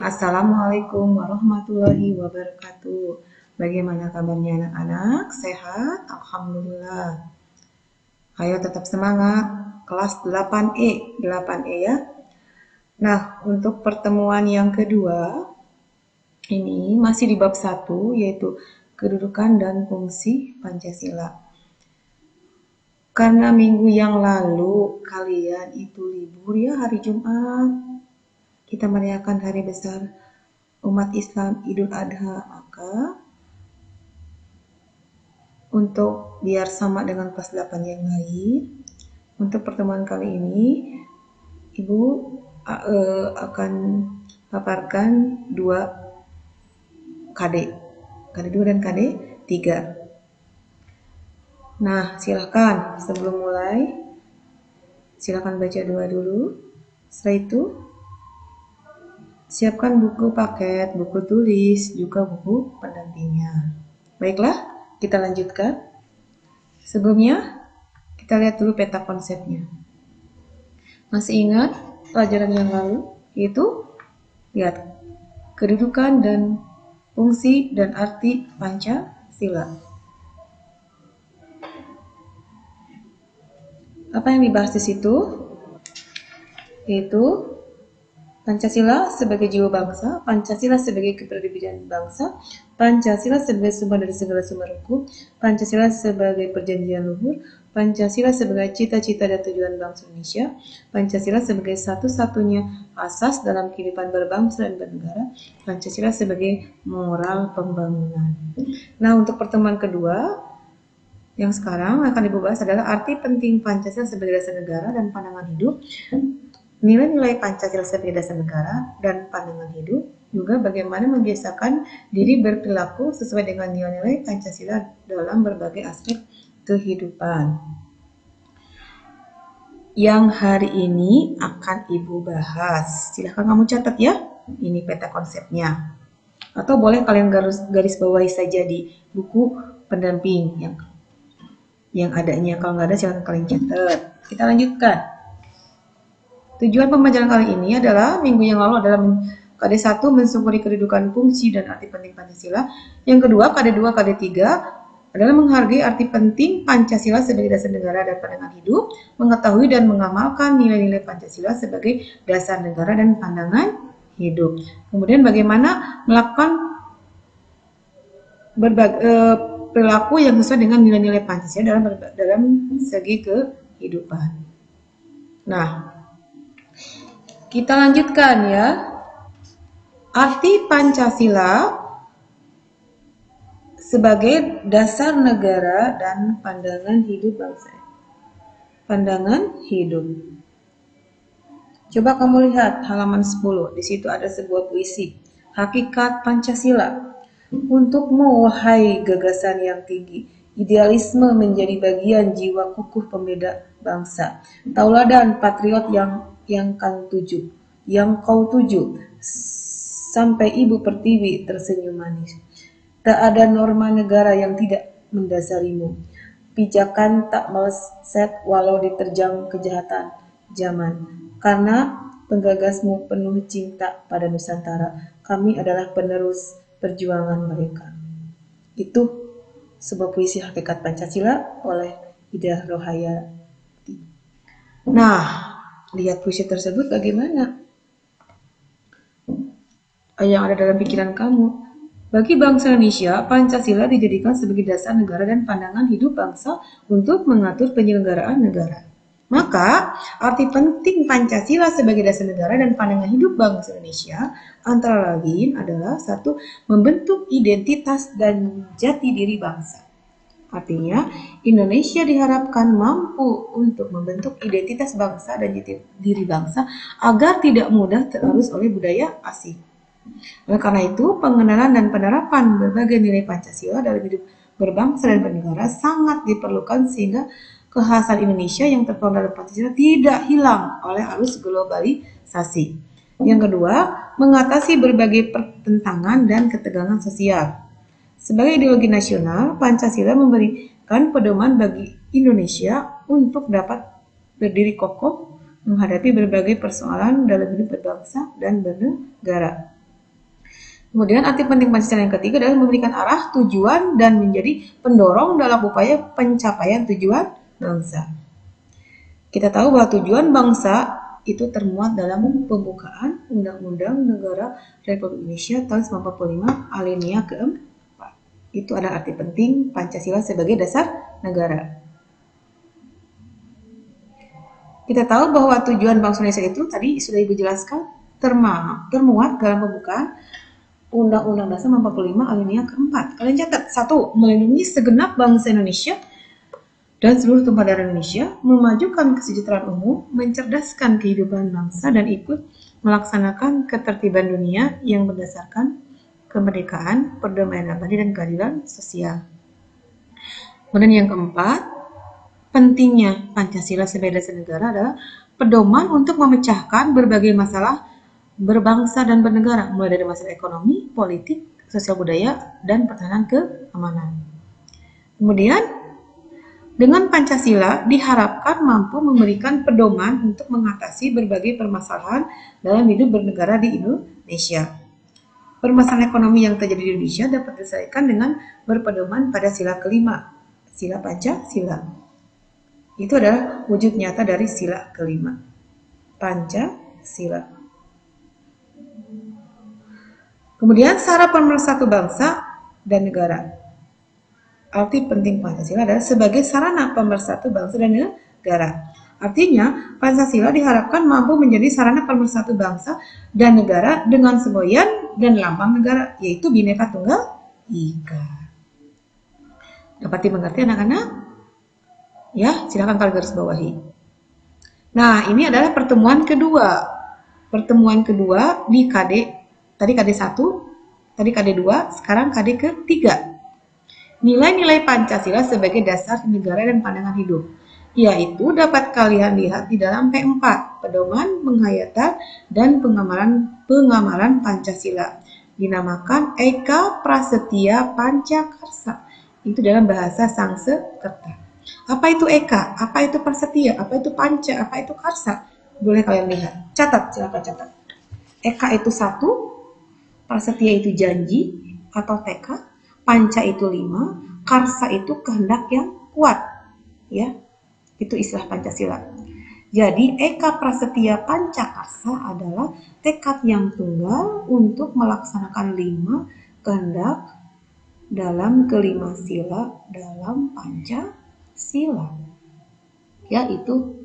Assalamualaikum warahmatullahi wabarakatuh. Bagaimana kabarnya anak-anak? Sehat? Alhamdulillah. Ayo tetap semangat. Kelas 8E, 8E ya. Nah, untuk pertemuan yang kedua, ini masih di bab 1, yaitu kedudukan dan fungsi Pancasila. Karena minggu yang lalu kalian itu libur ya, hari Jumat. Kita merayakan hari besar umat Islam Idul Adha, maka untuk biar sama dengan kelas 8 yang lain, untuk pertemuan kali ini Ibu akan paparkan 2 KD 2 dan KD 3. Nah, silakan sebelum mulai silakan baca 2 dulu. Setelah itu siapkan buku paket, buku tulis, juga buku pendampingnya. Baiklah, kita lanjutkan. Sebelumnya, kita lihat dulu peta konsepnya. Masih ingat pelajaran yang lalu? Yaitu, lihat, kedudukan dan fungsi dan arti Pancasila. Apa yang dibahas di situ? Yaitu Pancasila sebagai jiwa bangsa, Pancasila sebagai kepribadian bangsa, Pancasila sebagai sumber dari segala sumber hukum, Pancasila sebagai perjanjian luhur, Pancasila sebagai cita-cita dan tujuan bangsa Indonesia, Pancasila sebagai satu-satunya asas dalam kehidupan berbangsa dan bernegara, Pancasila sebagai moral pembangunan. Nah, untuk pertemuan kedua, yang sekarang akan dibahas adalah arti penting Pancasila sebagai dasar negara dan pandangan hidup, nilai-nilai Pancasila sebagai dasar negara dan pandangan hidup, juga bagaimana membiasakan diri berperilaku sesuai dengan nilai-nilai Pancasila dalam berbagai aspek kehidupan. Yang hari ini akan Ibu bahas. Silahkan kamu catat ya, ini peta konsepnya. Atau boleh kalian garis bawahi saja di buku pendamping yang adanya. Kalau nggak ada silahkan kalian catat. Kita lanjutkan. Tujuan pembelajaran kali ini adalah minggu yang lalu adalah KD 1 mensyukuri kedudukan fungsi dan arti penting Pancasila. Yang kedua, KD 2, KD 3 adalah menghargai arti penting Pancasila sebagai dasar negara dan pandangan hidup, mengetahui dan mengamalkan nilai-nilai Pancasila sebagai dasar negara dan pandangan hidup. Kemudian bagaimana melakukan perilaku yang sesuai dengan nilai-nilai Pancasila dalam segi kehidupan. Nah, kita lanjutkan ya. Arti Pancasila sebagai dasar negara dan pandangan hidup bangsa. Pandangan hidup. Coba kamu lihat halaman 10. Di situ ada sebuah puisi. Hakikat Pancasila. Untukmu, wahai gagasan yang tinggi, idealisme menjadi bagian jiwa kukuh pembeda bangsa. Tauladan patriot yang kau tuju, sampai Ibu Pertiwi tersenyum manis. Tak ada norma negara yang tidak mendasarimu. Pijakan tak meleset walau diterjang kejahatan zaman. Karena penggagasmu penuh cinta pada Nusantara. Kami adalah penerus perjuangan mereka. Itu sebuah puisi Hakikat Pancasila oleh Ida Rohayati. Nah, lihat puisi tersebut bagaimana? Yang ada dalam pikiran kamu. Bagi bangsa Indonesia, Pancasila dijadikan sebagai dasar negara dan pandangan hidup bangsa untuk mengatur penyelenggaraan negara. Maka, arti penting Pancasila sebagai dasar negara dan pandangan hidup bangsa Indonesia antara lain adalah 1. Membentuk identitas dan jati diri bangsa. Artinya, Indonesia diharapkan mampu untuk membentuk identitas bangsa dan jati diri bangsa agar tidak mudah tergerus oleh budaya asing. Oleh karena itu, pengenalan dan penerapan berbagai nilai Pancasila dalam hidup berbangsa dan bernegara sangat diperlukan sehingga kekhasan Indonesia yang tertuang dalam Pancasila tidak hilang oleh arus globalisasi. Yang kedua, mengatasi berbagai pertentangan dan ketegangan sosial. Sebagai ideologi nasional, Pancasila memberikan pedoman bagi Indonesia untuk dapat berdiri kokoh menghadapi berbagai persoalan dalam hidup berbangsa dan bernegara. Kemudian arti penting Pancasila yang ketiga adalah memberikan arah, tujuan, dan menjadi pendorong dalam upaya pencapaian tujuan bangsa. Kita tahu bahwa tujuan bangsa itu termuat dalam pembukaan Undang-Undang Negara Republik Indonesia tahun 1945 alinea keempat. Itu adalah arti penting Pancasila sebagai dasar negara. Kita tahu bahwa tujuan bangsa Indonesia itu tadi sudah Ibu jelaskan termuat dalam pembukaan Undang-Undang Dasar 45 alinea keempat. Kalian catat, 1. Melindungi segenap bangsa Indonesia dan seluruh tumpah darah Indonesia, memajukan kesejahteraan umum, mencerdaskan kehidupan bangsa, dan ikut melaksanakan ketertiban dunia yang berdasarkan kemerdekaan, perdamaian abadi, dan keadilan sosial. Kemudian yang keempat, pentingnya Pancasila sebagai dasar negara adalah pedoman untuk memecahkan berbagai masalah berbangsa dan bernegara, mulai dari masalah ekonomi, politik, sosial budaya, dan pertahanan keamanan. Kemudian, dengan Pancasila diharapkan mampu memberikan pedoman untuk mengatasi berbagai permasalahan dalam hidup bernegara di Indonesia. Permasalahan ekonomi yang terjadi di Indonesia dapat diselesaikan dengan berpedoman pada sila kelima, sila Pancasila. Itu adalah wujud nyata dari sila kelima, Pancasila. Kemudian syarat pemersatu bangsa dan negara. Arti penting Pancasila adalah sebagai sarana pemersatu bangsa dan negara. Artinya, Pancasila diharapkan mampu menjadi sarana pemersatu bangsa dan negara dengan semboyan dan lambang negara, yaitu Bhinneka Tunggal Ika. Dapat dimengerti anak-anak? Ya, silakan kalian garis bawahi. Nah, ini adalah pertemuan kedua. Pertemuan kedua di KD, tadi KD 1, tadi KD 2, sekarang KD ketiga. Nilai-nilai Pancasila sebagai dasar negara dan pandangan hidup, yaitu dapat kalian lihat di dalam P4, pedoman, penghayatan, dan pengamalan Pancasila. Dinamakan Eka Prasetya Pancakarsa. Itu dalam bahasa Sanskerta. Apa itu Eka? Apa itu Prasetya? Apa itu Panca? Apa itu Karsa? Boleh kalian lihat. Catat, silakan catat. Eka itu 1, Prasetya itu janji atau tekad, Panca itu 5, Karsa itu kehendak yang kuat. Ya, itu istilah Pancasila. Jadi Eka Prasetya Pancakarsa adalah tekad yang tunggal untuk melaksanakan 5 kehendak dalam kelima sila dalam Pancasila. Ya, itu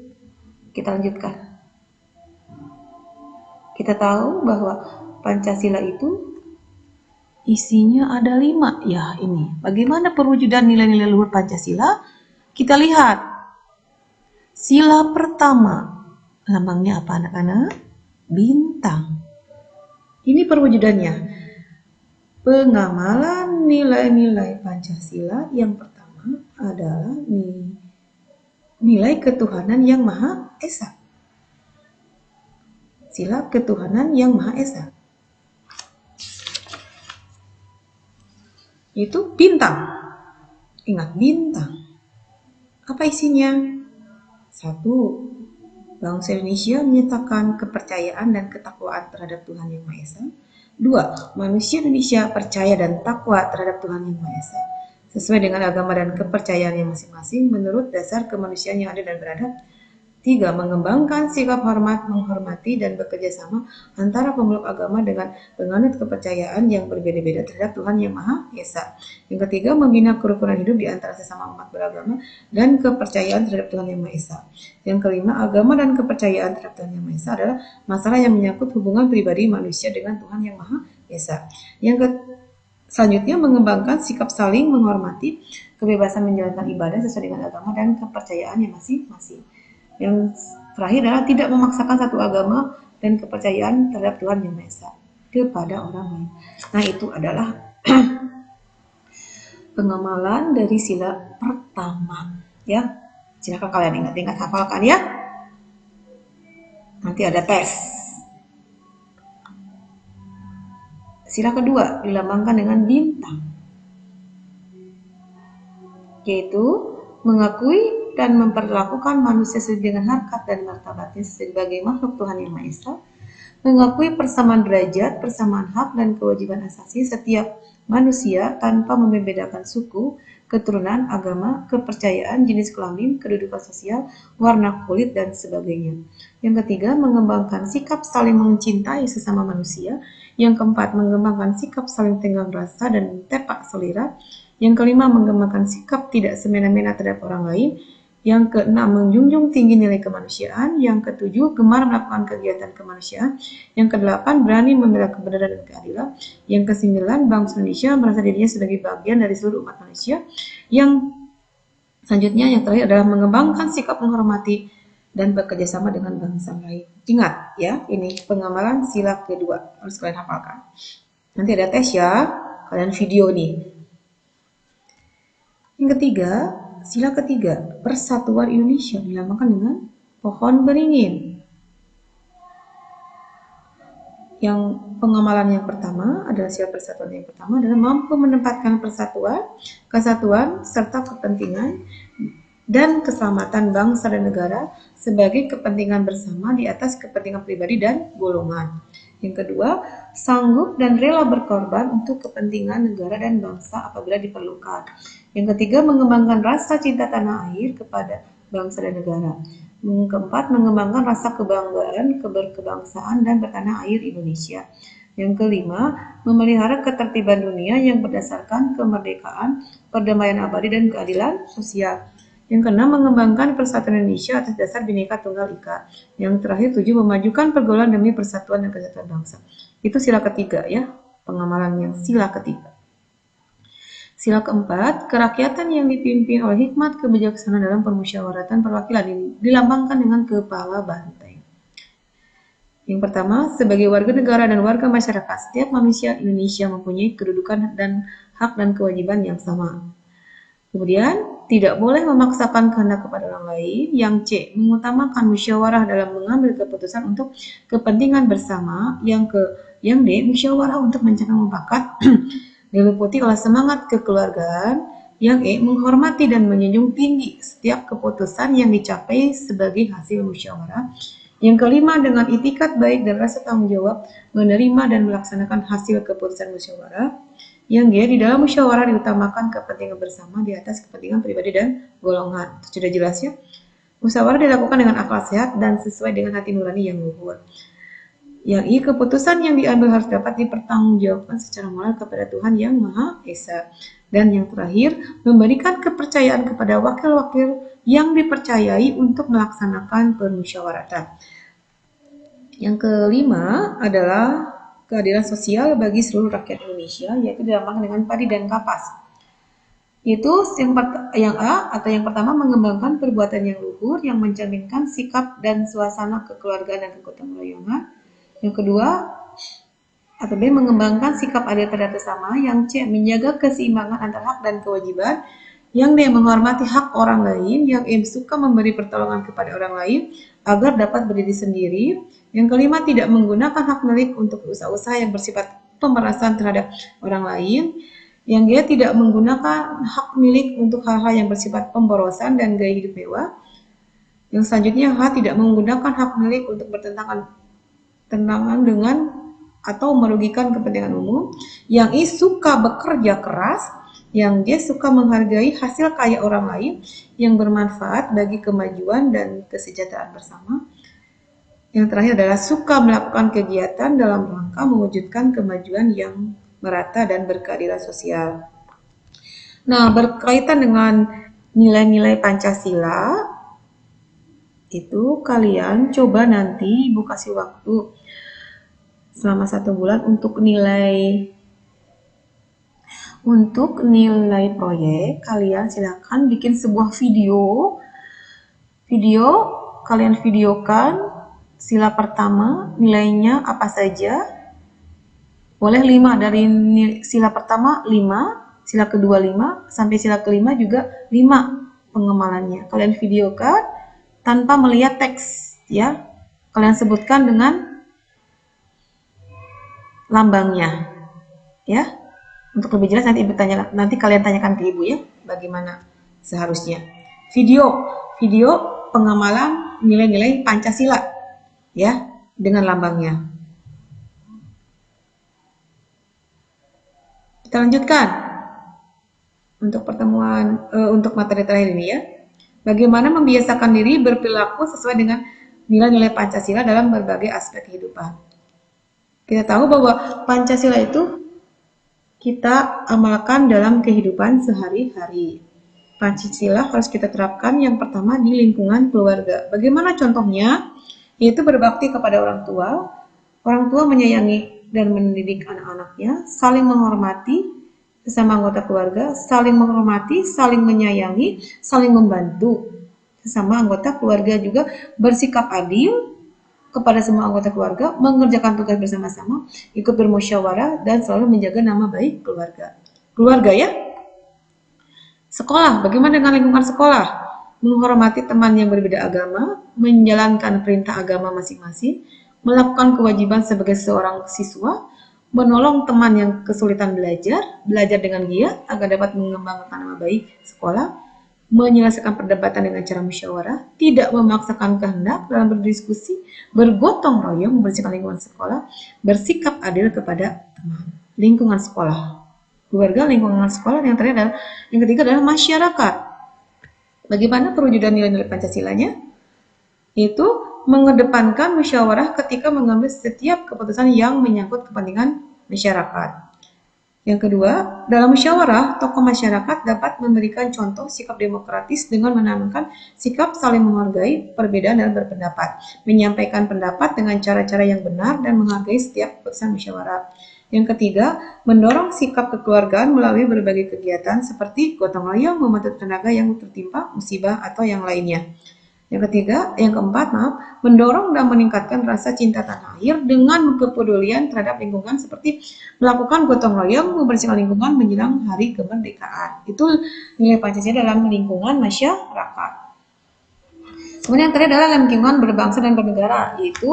kita lanjutkan. Kita tahu bahwa Pancasila itu isinya ada 5. Ya, ini. Bagaimana perwujudan nilai-nilai luhur Pancasila? Kita lihat. Sila pertama. Lambangnya apa anak-anak? Bintang. Ini perwujudannya. Pengamalan nilai-nilai Pancasila yang pertama adalah nilai ketuhanan yang Maha Esa. Sila ketuhanan yang Maha Esa. Itu bintang. Ingat, bintang. Apa isinya? 1. Bangsa Indonesia menyatakan kepercayaan dan ketakwaan terhadap Tuhan Yang Maha Esa. 2. Manusia Indonesia percaya dan takwa terhadap Tuhan Yang Maha Esa, sesuai dengan agama dan kepercayaannya masing-masing menurut dasar kemanusiaan yang adil dan beradab. 3. Mengembangkan sikap hormat, menghormati, dan bekerja sama antara pemeluk agama dengan penganut kepercayaan yang berbeda-beda terhadap Tuhan Yang Maha Esa. Yang ketiga, membina kerukunan hidup di antara sesama umat beragama dan kepercayaan terhadap Tuhan Yang Maha Esa. Yang kelima, agama dan kepercayaan terhadap Tuhan Yang Maha Esa adalah masalah yang menyangkut hubungan pribadi manusia dengan Tuhan Yang Maha Esa. Selanjutnya, mengembangkan sikap saling menghormati, kebebasan menjalankan ibadah sesuai dengan agama dan kepercayaannya masing-masing. Yang terakhir adalah tidak memaksakan satu agama dan kepercayaan terhadap Tuhan Yang Maha Esa kepada orang lain. Nah, itu adalah pengamalan dari sila pertama. Ya, silakan kalian ingat-ingat, hafalkan ya. Nanti ada tes. Sila kedua dilambangkan dengan bintang, yaitu mengakui dan memperlakukan manusia sesuai dengan harkat dan martabatnya sebagai makhluk Tuhan Yang Maha Esa, mengakui persamaan derajat, persamaan hak dan kewajiban asasi setiap manusia tanpa membedakan suku, keturunan, agama, kepercayaan, jenis kelamin, kedudukan sosial, warna kulit, dan sebagainya. Yang ketiga, mengembangkan sikap saling mencintai sesama manusia. Yang keempat, mengembangkan sikap saling tenggang rasa dan tepak selera. Yang kelima, mengembangkan sikap tidak semena-mena terhadap orang lain. Yang keenam, menjunjung tinggi nilai kemanusiaan. Yang ketujuh, gemar melakukan kegiatan kemanusiaan. Yang kedelapan, berani membela kebenaran dan keadilan. Yang kesembilan, bangsa Indonesia merasa dirinya sebagai bagian dari seluruh umat manusia. Yang selanjutnya, yang terakhir adalah mengembangkan sikap menghormati dan bekerja sama dengan bangsa lain. Ingat ya, ini pengamalan sila kedua, harus kalian hafalkan. Nanti ada tes ya, kalian video nih. Yang ketiga, sila ketiga, Persatuan Indonesia dilambangkan dengan pohon beringin. Yang pengamalan yang pertama adalah sila persatuan yang pertama adalah mampu menempatkan persatuan, kesatuan, serta kepentingan dan keselamatan bangsa dan negara sebagai kepentingan bersama di atas kepentingan pribadi dan golongan. Yang kedua, sanggup dan rela berkorban untuk kepentingan negara dan bangsa apabila diperlukan. Yang ketiga, mengembangkan rasa cinta tanah air kepada bangsa dan negara. Yang keempat, mengembangkan rasa kebanggaan, keberkebangsaan, dan bertanah air Indonesia. Yang kelima, memelihara ketertiban dunia yang berdasarkan kemerdekaan, perdamaian abadi, dan keadilan sosial. Yang keenam, mengembangkan persatuan Indonesia atas dasar Bhinneka Tunggal Ika. Yang terakhir, tujuh, memajukan pergaulan demi persatuan dan kesatuan bangsa. Itu sila ketiga ya, pengamalan yang sila ketiga. Sila keempat, kerakyatan yang dipimpin oleh hikmat kebijaksanaan dalam permusyawaratan perwakilan dilambangkan dengan kepala banteng. Yang pertama, sebagai warga negara dan warga masyarakat, setiap manusia Indonesia mempunyai kedudukan dan hak dan kewajiban yang sama. Kemudian, tidak boleh memaksakan kehendak kepada orang lain. Yang C, mengutamakan musyawarah dalam mengambil keputusan untuk kepentingan bersama. Yang D, musyawarah untuk mencapai mufakat diliputi oleh semangat kekeluargaan. Yang E, menghormati dan menjunjung tinggi setiap keputusan yang dicapai sebagai hasil musyawarah. Yang kelima, dengan itikat baik dan rasa tanggung jawab menerima dan melaksanakan hasil keputusan musyawarah. Yang G, di dalam musyawarah diutamakan kepentingan bersama di atas kepentingan pribadi dan golongan. Sudah jelas ya? Musyawarah dilakukan dengan akal sehat dan sesuai dengan hati nurani yang luhur. Yang I, keputusan yang diambil harus dapat dipertanggungjawabkan secara moral kepada Tuhan Yang Maha Esa. Dan yang terakhir, memberikan kepercayaan kepada wakil-wakil yang dipercayai untuk melaksanakan permusyawaratan. Yang kelima adalah keadilan sosial bagi seluruh rakyat Indonesia, yaitu dilambangkan dengan padi dan kapas. Itu yang A atau yang pertama, mengembangkan perbuatan yang luhur yang mencerminkan sikap dan suasana kekeluargaan dan kegotong royongan. Yang kedua atau B, mengembangkan sikap adil terhadap sesama. Yang C, menjaga keseimbangan antara hak dan kewajiban. Yang D, menghormati hak orang lain. Yang E, suka memberi pertolongan kepada orang lain agar dapat berdiri sendiri. Yang kelima, tidak menggunakan hak milik untuk usaha-usaha yang bersifat pemerasan terhadap orang lain. Yang G, tidak menggunakan hak milik untuk hal-hal yang bersifat pemborosan dan gaya hidup mewah. Yang selanjutnya, H, tidak menggunakan hak milik untuk bertentangan dengan atau merugikan kepentingan umum. Yang I, suka bekerja keras. Yang D, suka menghargai hasil karya orang lain yang bermanfaat bagi kemajuan dan kesejahteraan bersama. Yang terakhir adalah suka melakukan kegiatan dalam rangka mewujudkan kemajuan yang merata dan berkeadilan sosial. Nah, berkaitan dengan nilai-nilai Pancasila, itu kalian coba nanti Ibu kasih waktu selama 1 bulan untuk nilai proyek. Kalian silakan bikin sebuah video kalian videokan sila pertama nilainya apa saja. Boleh 5 dari sila pertama 5, sila kedua 5, sampai sila kelima juga 5 pengemalannya. Kalian videokan tanpa melihat teks ya. Kalian sebutkan dengan lambangnya ya. Untuk lebih jelas nanti kalian tanyakan ke Ibu ya, bagaimana seharusnya. Video pengamalan nilai-nilai Pancasila ya dengan lambangnya. Kita lanjutkan untuk untuk materi terakhir ini ya. Bagaimana membiasakan diri berperilaku sesuai dengan nilai-nilai Pancasila dalam berbagai aspek kehidupan. Kita tahu bahwa Pancasila itu kita amalkan dalam kehidupan sehari-hari. Pancasila harus kita terapkan yang pertama di lingkungan keluarga. Bagaimana contohnya? Yaitu berbakti kepada orang tua. Orang tua menyayangi dan mendidik anak-anaknya, saling menghormati sesama anggota keluarga, saling menghormati, saling menyayangi, saling membantu sesama anggota keluarga, juga bersikap adil kepada semua anggota keluarga, mengerjakan tugas bersama-sama, ikut bermusyawarah, dan selalu menjaga nama baik keluarga. Keluarga ya. Sekolah, bagaimana dengan lingkungan sekolah? Menghormati teman yang berbeda agama, menjalankan perintah agama masing-masing, melakukan kewajiban sebagai seorang siswa, menolong teman yang kesulitan belajar dengan giat agar dapat mengembangkan nama baik sekolah, menyelesaikan perdebatan dengan cara musyawarah, tidak memaksakan kehendak dalam berdiskusi, bergotong royong membersihkan lingkungan sekolah, bersikap adil kepada teman. Lingkungan sekolah, keluarga, lingkungan sekolah. Yang ketiga adalah masyarakat. Bagaimana perwujudan nilai-nilai Pancasilanya? Itu mengedepankan musyawarah ketika mengambil setiap keputusan yang menyangkut kepentingan masyarakat. Yang kedua, dalam musyawarah, tokoh masyarakat dapat memberikan contoh sikap demokratis dengan menanamkan sikap saling menghargai perbedaan dalam berpendapat, menyampaikan pendapat dengan cara-cara yang benar dan menghargai setiap keputusan musyawarah. Yang ketiga, mendorong sikap kekeluargaan melalui berbagai kegiatan seperti gotong royong, membantu tenaga yang tertimpa musibah atau yang lainnya. Yang keempat, mendorong dan meningkatkan rasa cinta tanah air dengan kepedulian terhadap lingkungan seperti melakukan gotong royong, membersihkan lingkungan menjelang hari kemerdekaan. Itu nilai Pancasila dalam lingkungan masyarakat. Kemudian yang terakhir adalah lingkungan berbangsa dan bernegara, yaitu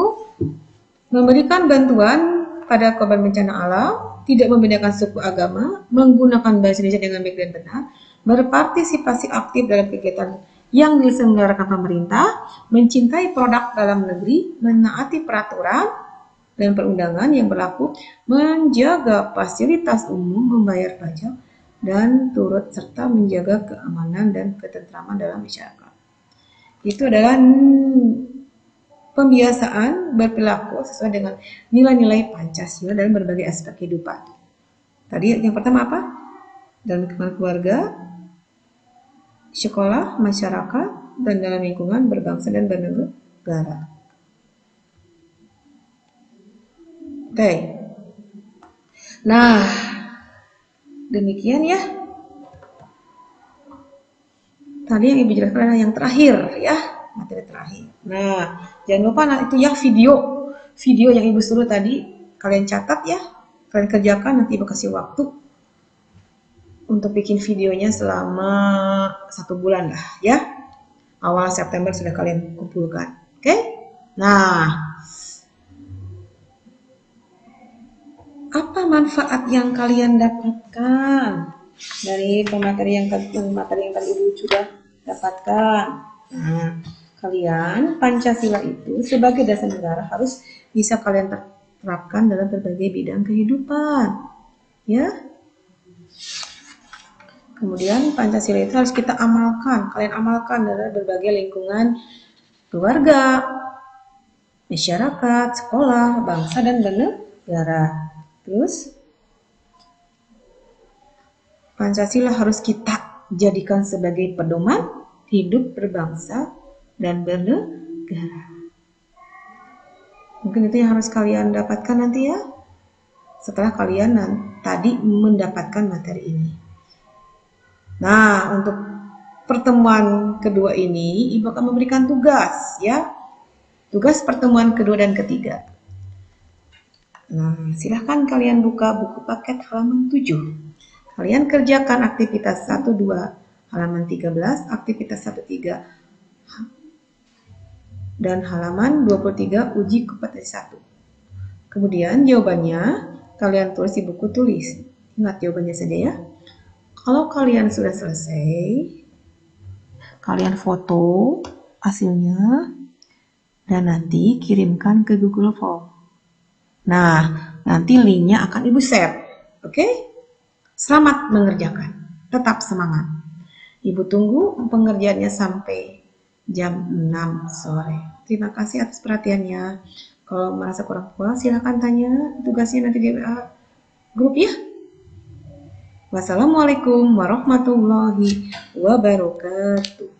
memberikan bantuan pada korban bencana alam, tidak membedakan suku agama, menggunakan bahasa Indonesia dengan baik dan benar, berpartisipasi aktif dalam kegiatan yang diselenggarakan pemerintah, mencintai produk dalam negeri, menaati peraturan dan perundangan yang berlaku, menjaga fasilitas umum, membayar pajak, dan turut serta menjaga keamanan dan ketentraman dalam masyarakat. Itu adalah pembiasaan berperilaku sesuai dengan nilai-nilai Pancasila dalam berbagai aspek kehidupan. Tadi yang pertama apa? Dalam lingkungan keluarga, sekolah, masyarakat, dan dalam lingkungan berbangsa dan bernegara. Oke. Nah, demikian ya. Tadi yang Ibu jelaskan adalah yang terakhir ya, materi terakhir. Nah, jangan lupa nanti ya video yang Ibu suruh tadi kalian catat ya, kalian kerjakan, nanti Ibu kasih waktu untuk bikin videonya selama 1 bulan lah ya. Awal September sudah kalian kumpulkan. Oke? Nah, apa manfaat yang kalian dapatkan dari materi yang tadi Ibu sudah dapatkan? Nah, kalian Pancasila itu sebagai dasar negara harus bisa kalian terapkan dalam berbagai bidang kehidupan. Ya? Kemudian Pancasila itu harus kita amalkan, kalian amalkan dalam berbagai lingkungan keluarga, masyarakat, sekolah, bangsa, dan bernegara. Terus, Pancasila harus kita jadikan sebagai pedoman hidup berbangsa dan bernegara. Mungkin itu yang harus kalian dapatkan nanti ya, setelah kalian tadi mendapatkan materi ini. Nah, untuk pertemuan kedua ini, Ibu akan memberikan tugas ya. Tugas pertemuan kedua dan ketiga. Nah, silahkan kalian buka buku paket halaman 7. Kalian kerjakan aktivitas 1-2 halaman 13, aktivitas 1-3 dan halaman 23 uji kompetensi 1. Kemudian jawabannya kalian tulis di buku tulis. Ingat jawabannya saja ya. Kalau kalian sudah selesai, kalian foto hasilnya dan nanti kirimkan ke Google Form. Nah, nanti linknya akan Ibu share. Oke? Selamat mengerjakan. Tetap semangat. Ibu tunggu pengerjaannya sampai jam 6 sore. Terima kasih atas perhatiannya. Kalau merasa kurang puas, silakan tanya tugasnya nanti di WA grup ya. Wassalamualaikum warahmatullahi wabarakatuh.